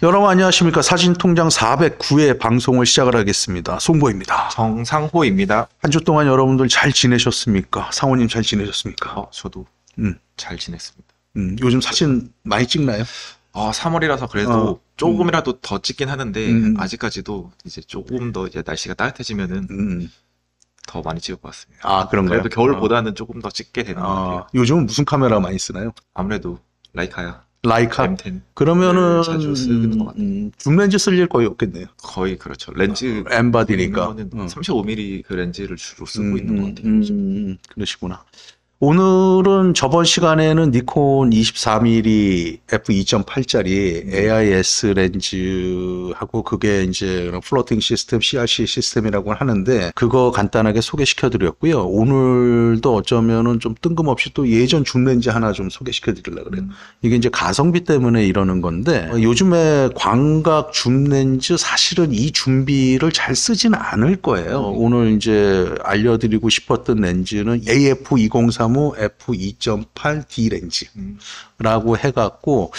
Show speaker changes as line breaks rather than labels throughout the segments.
여러분 안녕하십니까. 사진통장 409회 방송을 시작을 하겠습니다. 송보입니다.
정상호입니다.
한 주 동안 여러분들 잘 지내셨습니까? 상호님 잘 지내셨습니까?
저도 잘 지냈습니다.
요즘 사진 많이 찍나요?
3월이라서 그래도 조금이라도 더 찍긴 하는데 아직까지도 이제 조금 더 이제 날씨가 따뜻해지면은 더 많이 찍을 것 같습니다.
아, 그런가요?
그래도 겨울보다는 조금 더 찍게 되는 것 같아요.
요즘은 무슨 카메라 많이 쓰나요?
아무래도 라이카야.
라이카?
M10.
그러면은
자주 쓰는 것 같아요.
줌렌즈 쓸 일 거의 없겠네요.
거의 그렇죠. 렌즈
엠바디니까.
35mm 그 렌즈를 주로 쓰고 있는 것 같아요.
그러시구나. 오늘은 저번 시간에는 니콘 24mm f2.8짜리 AIS 렌즈하고 그게 이제 플로팅 시스템, CRC 시스템이라고 하는데 그거 간단하게 소개시켜 드렸고요. 오늘도 어쩌면은 좀 뜬금없이 또 예전 줌 렌즈 하나 좀 소개시켜 드리려고 그래요. 이게 이제 가성비 때문에 이러는 건데 요즘에 광각 줌 렌즈 사실은 이 줌비를 잘 쓰진 않을 거예요. 오늘 이제 알려드리고 싶었던 렌즈는 AF203 f2.8D 렌즈라고 해갖고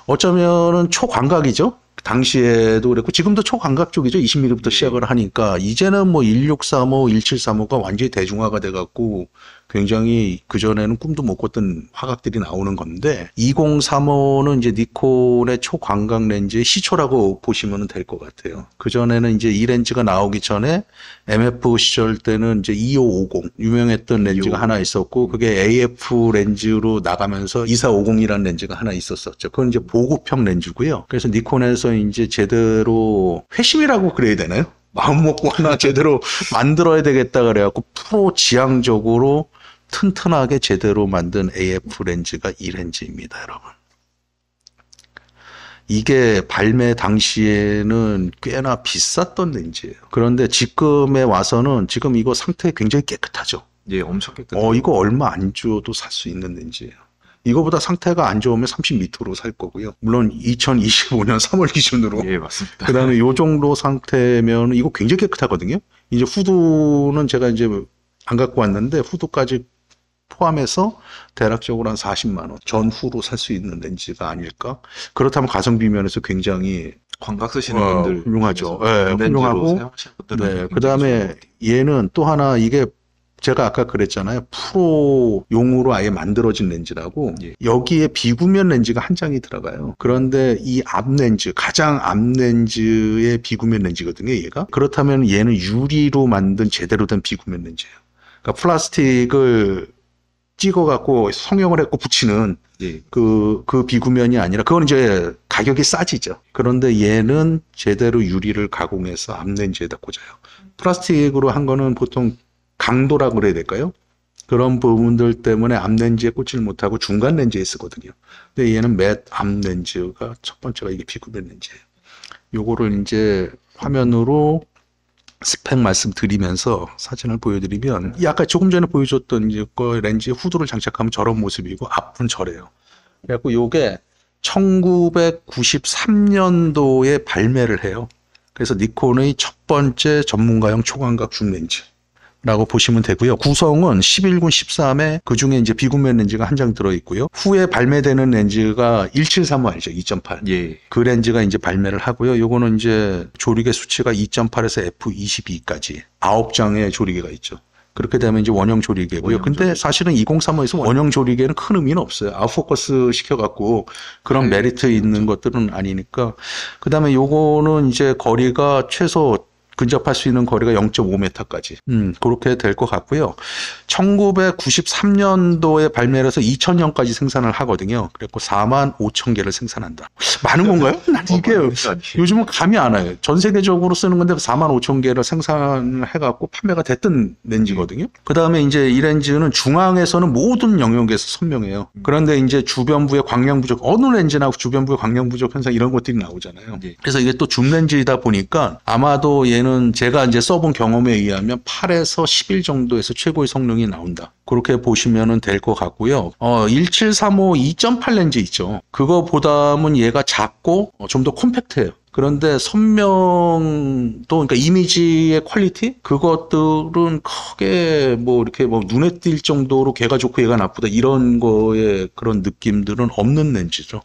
어쩌면은 초광각이죠. 당시에도 그랬고 지금도 초광각 쪽이죠. 20mm부터 시작을 하니까 이제는 뭐 1635, 1735가 완전히 대중화가 돼갖고 굉장히 그전에는 꿈도 못 꿨던 화각들이 나오는 건데 2035는 이제 니콘의 초광각 렌즈의 시초라고 보시면 될 것 같아요. 그전에는 이제 이 렌즈가 나오기 전에 MF 시절 때는 이제 2550 유명했던 렌즈가 하나 있었고 그게 AF 렌즈로 나가면서 2450이라는 렌즈가 하나 있었었죠. 그건 이제 보급형 렌즈고요. 그래서 니콘에서 이제 제대로 회심이라고 그래야 되나요? 마음 먹고 하나 제대로 만들어야 되겠다 그래갖고 프로 지향적으로 튼튼하게 제대로 만든 AF 렌즈가 이 렌즈입니다, 여러분. 이게 발매 당시에는 꽤나 비쌌던 렌즈예요. 그런데 지금에 와서는 지금 이거 상태 굉장히 깨끗하죠.
예, 엄청 깨끗해요.
이거 얼마 안 줘도 살 수 있는 렌즈예요. 이거보다 상태가 안 좋으면 30m로 살 거고요. 물론 2025년 3월 기준으로.
예, 맞습니다.
그다음에 요 정도 상태면 이거 굉장히 깨끗하거든요. 이제 후드는 제가 이제 안 갖고 왔는데 후드까지 포함해서 대략적으로 한 40만 원 전후로 살 수 있는 렌즈가 아닐까. 그렇다면 가성비 면에서 굉장히
광각 쓰시는 분들
훌륭하죠. 네, 훌륭하고. 네, 그다음에 얘는 또 하나 이게 제가 아까 그랬잖아요. 프로용으로 아예 만들어진 렌즈라고 여기에 비구면 렌즈가 한 장이 들어가요. 그런데 이 앞 렌즈, 가장 앞 렌즈의 비구면 렌즈거든요, 얘가. 그렇다면 얘는 유리로 만든 제대로 된 비구면 렌즈예요. 그러니까 플라스틱을 찍어갖고 성형을 했고 붙이는 그 비구면이 아니라 그건 이제 가격이 싸지죠. 그런데 얘는 제대로 유리를 가공해서 앞 렌즈에다 꽂아요. 플라스틱으로 한 거는 보통 강도라고 그래야 될까요? 그런 부분들 때문에 앞 렌즈에 꽂지를 못하고 중간 렌즈에 쓰거든요. 근데 얘는 맨 앞 렌즈가 첫 번째가 이게 비구면 렌즈예요. 요거를 이제 화면으로 스펙 말씀드리면서 사진을 보여드리면 이 아까 조금 전에 보여줬던 이제 그 렌즈에 후드를 장착하면 저런 모습이고 앞은 저래요. 그래갖고 요게 1993년도에 발매를 해요. 그래서 니콘의 첫 번째 전문가용 초광각 줌 렌즈라고 보시면 되고요. 구성은 11군 13에 그중에 이제 비구면 렌즈가 한 장 들어있고요. 후에 발매되는 렌즈가 1735 알죠? 2.8.
예.
그 렌즈가 이제 발매를 하고요. 요거는 이제 조리개 수치가 2.8에서 F22까지 9장의 조리개가 있죠. 그렇게 되면 이제 원형 조리개고요. 근데 사실은 2035에서 원형 조리개는 큰 의미는 없어요. 아웃포커스 시켜갖고 그런 메리트 있는 것들은 아니니까. 그 다음에 요거는 이제 거리가 최소 근접할 수 있는 거리가 0.5m까지. 그렇게 될 것 같고요. 1993년도에 발매를 해서 2000년까지 생산을 하거든요. 그래서 45,000개를 생산한다. 많은 건가요? 난 이게 요즘은 감이 안 와요. 전 세계적으로 쓰는 건데 45,000개를 생산을 해갖고 판매가 됐던 렌즈거든요. 그 다음에 이제 이 렌즈는 중앙에서는 모든 영역에서 선명해요. 그런데 이제 주변부의 광량 부족, 어느 렌즈나 주변부의 광량 부족 현상 이런 것들이 나오잖아요. 그래서 이게 또 줌 렌즈이다 보니까 아마도 얘는 제가 이제 써본 경험에 의하면 8에서 11 정도에서 최고의 성능이 나온다. 그렇게 보시면 될 것 같고요. 1735 2.8 렌즈 있죠. 그거보다는 얘가 작고 좀 더 콤팩트해요. 그런데 선명도, 그러니까 이미지의 퀄리티? 그것들은 크게 뭐 이렇게 뭐 눈에 띌 정도로 걔가 좋고 얘가 나쁘다 이런 거에 그런 느낌들은 없는 렌즈죠.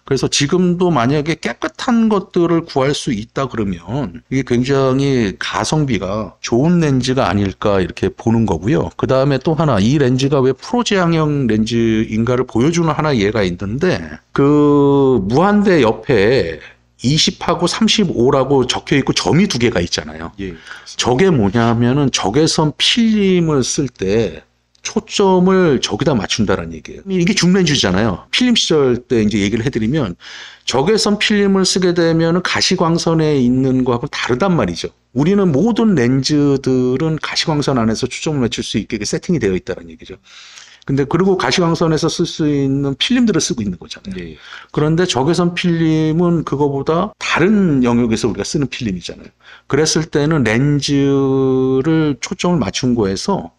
그래서 지금도 만약에 깨끗한 것들을 구할 수 있다 그러면 이게 굉장히 가성비가 좋은 렌즈가 아닐까 이렇게 보는 거고요. 그 다음에 또 하나, 이 렌즈가 왜 프로제향형 렌즈인가를 보여주는 하나 예가 있는데, 그 무한대 옆에 20하고 35라고 적혀 있고 점이 두 개가 있잖아요.
예.
저게 뭐냐면은 적외선 필름을 쓸 때 초점을 저기다 맞춘다는 얘기예요. 이게 줌렌즈잖아요. 필름 시절 때 이제 얘기를 해드리면 적외선 필름을 쓰게 되면 가시광선에 있는 거하고 다르단 말이죠. 우리는 모든 렌즈들은 가시광선 안에서 초점을 맞출 수 있게 세팅이 되어 있다는 얘기죠. 근데 그리고 가시광선에서 쓸 수 있는 필름들을 쓰고 있는 거잖아요.
네.
그런데 적외선 필름은 그거보다 다른 영역에서 우리가 쓰는 필름이잖아요. 그랬을 때는 렌즈를 초점을 맞춘 거에서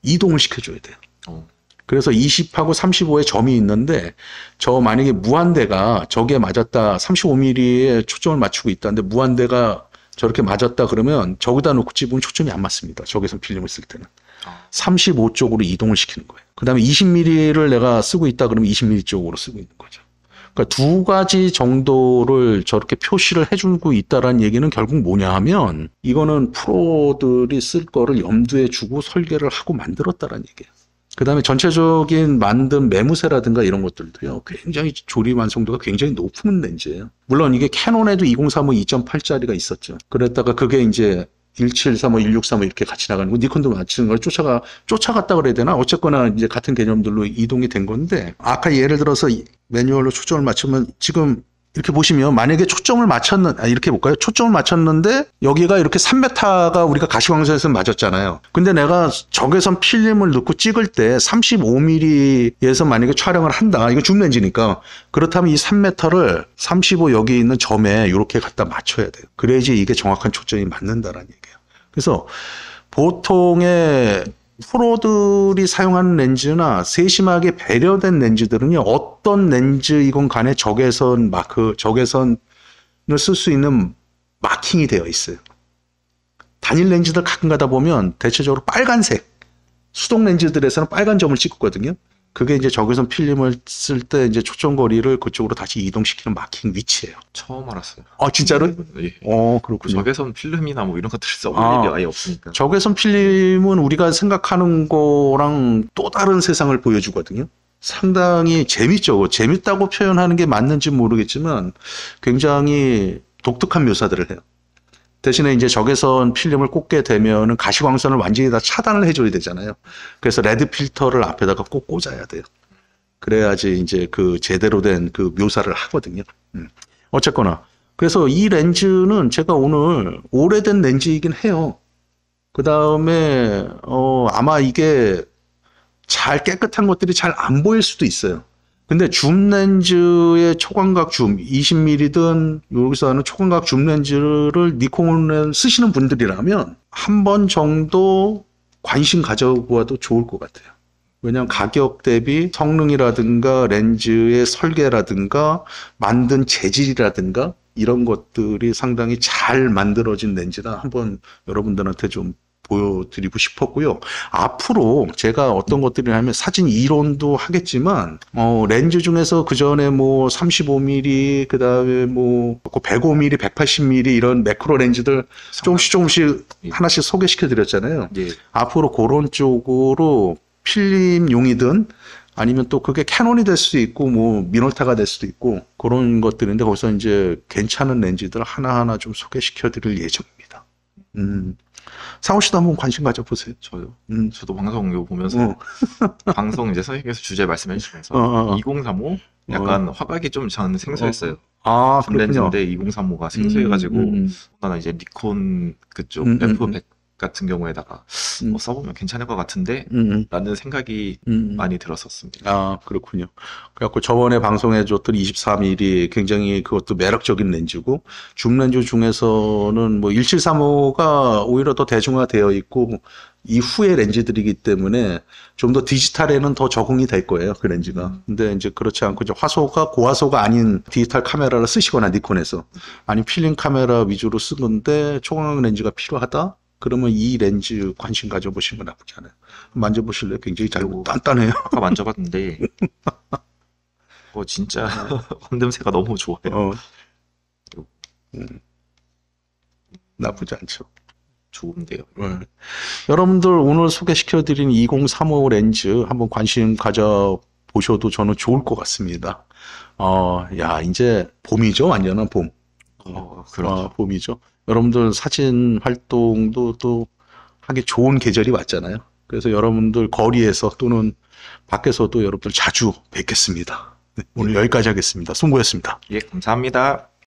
이동을 시켜줘야 돼요. 그래서 20하고 35에 점이 있는데 저 만약에 무한대가 저기에 맞았다 35mm에 초점을 맞추고 있다는데 무한대가 저렇게 맞았다 그러면 저기다 놓고 집으면 초점이 안 맞습니다. 적외선 필름을 쓸 때는. 35 쪽으로 이동을 시키는 거예요. 그 다음에 20mm를 내가 쓰고 있다 그러면 20mm 쪽으로 쓰고 있는 거죠. 그러니까 두 가지 정도를 저렇게 표시를 해주고 있다라는 얘기는 결국 뭐냐 하면 이거는 프로들이 쓸 거를 염두에 주고 설계를 하고 만들었다라는 얘기예요. 그 다음에 전체적인 만든 매무새라든가 이런 것들도요, 굉장히 조립 완성도가 굉장히 높은 렌즈예요. 물론 이게 캐논에도 2035 2.8짜리가 있었죠. 그랬다가 그게 이제 1735, 1635 이렇게 같이 나가는 거, 니콘도 마찬가지로 쫓아갔다 그래야 되나? 어쨌거나 이제 같은 개념들로 이동이 된 건데, 아까 예를 들어서 매뉴얼로 초점을 맞추면 지금 이렇게 보시면 만약에 이렇게 볼까요? 초점을 맞췄는데 여기가 이렇게 3m가 우리가 가시광선에서 맞았잖아요. 근데 내가 적외선 필름을 넣고 찍을 때 35mm에서 만약에 촬영을 한다. 이거 줌렌즈니까. 그렇다면 이 3m를 35 여기 있는 점에 이렇게 갖다 맞춰야 돼요. 그래야지 이게 정확한 초점이 맞는다라는 얘기예요. 그래서 보통의 프로들이 사용하는 렌즈나 세심하게 배려된 렌즈들은요, 어떤 렌즈이건 간에 적외선을 쓸 수 있는 마킹이 되어 있어요. 단일 렌즈들 가끔 가다 보면 대체적으로 빨간색, 수동 렌즈들에서는 빨간 점을 찍거든요. 그게 이제 적외선 필름을 쓸 때 이제 초점거리를 그쪽으로 다시 이동시키는 마킹 위치예요.
처음 알았어요.
아, 진짜로?
예.
그렇군요.
적외선 필름이나 뭐 이런 것들 써볼 일이 아예 없으니까.
적외선 필름은 우리가 생각하는 거랑 또 다른 세상을 보여주거든요. 상당히 재밌죠. 재밌다고 표현하는 게 맞는지 모르겠지만 굉장히 독특한 묘사들을 해요. 대신에 이제 적외선 필름을 꽂게 되면은 가시광선을 완전히 다 차단을 해줘야 되잖아요. 그래서 레드 필터를 앞에다가 꼭 꽂아야 돼요. 그래야지 이제 그 제대로 된 그 묘사를 하거든요. 어쨌거나. 그래서 이 렌즈는 제가 오늘 오래된 렌즈이긴 해요. 그 다음에, 아마 이게 잘 깨끗한 것들이 잘 안 보일 수도 있어요. 근데 줌 렌즈의 초광각 줌, 20mm든 여기서 하는 초광각 줌 렌즈를 니콘을 쓰시는 분들이라면 한 번 정도 관심 가져보아도 좋을 것 같아요. 왜냐하면 가격 대비 성능이라든가 렌즈의 설계라든가 만든 재질이라든가 이런 것들이 상당히 잘 만들어진 렌즈라 한번 여러분들한테 좀 보여드리고 싶었고요. 앞으로 제가 어떤 것들이냐면 사진 이론도 하겠지만 렌즈 중에서 그 전에 뭐 35mm 그다음에 뭐 105mm, 180mm 이런 매크로 렌즈들 조금씩 하나씩 소개시켜 드렸잖아요.
예.
앞으로 그런 쪽으로 필름용이든 아니면 또 그게 캐논이 될 수도 있고 뭐 미놀타가 될 수도 있고 그런 것들인데 거기서 이제 괜찮은 렌즈들 하나하나 좀 소개시켜 드릴 예정입니다. 상호 씨도 한번 관심 가져보세요.
저요. 저도 방송 이거 보면서 방송 이제 선생님께서 주제 말씀해 주시면서 2035 약간 화각이 좀 저는 생소했어요.
아, 그렇군요.
렌즈인데 2035가 생소해가지고 나는 이제 니콘 그쪽 F100 같은 경우에다가 뭐 써보면 괜찮을 것 같은데 라는 생각이 많이 들었었습니다.
아, 그렇군요. 그래갖고 저번에 방송해줬던 24mm 굉장히 그것도 매력적인 렌즈고 줌 렌즈 중에서는 뭐 1735가 오히려 더 대중화되어 있고 이후의 렌즈들이기 때문에 좀 더 디지털에는 더 적응이 될 거예요, 그 렌즈가. 근데 이제 그렇지 않고 이제 고화소가 아닌 디지털 카메라를 쓰시거나 니콘에서 아니 필름 카메라 위주로 쓴 건데 초광각 렌즈가 필요하다? 그러면 이 렌즈 관심 가져보시는 건 나쁘지 않아요. 만져보실래요? 굉장히 잘 단단해요.
아까 만져봤는데 진짜 황냄새가 너무 좋아요.
나쁘지 않죠.
좋은데요.
여러분들 오늘 소개시켜드린 2035 렌즈 한번 관심 가져보셔도 저는 좋을 것 같습니다. 야, 이제 봄이죠. 완전한 봄.
그렇죠.
봄이죠. 여러분들 사진 활동도 또 하기 좋은 계절이 왔잖아요. 그래서 여러분들 거리에서 또는 밖에서도 여러분들 자주 뵙겠습니다. 네, 오늘 여기까지 하겠습니다. 수고하셨습니다.
예, 감사합니다.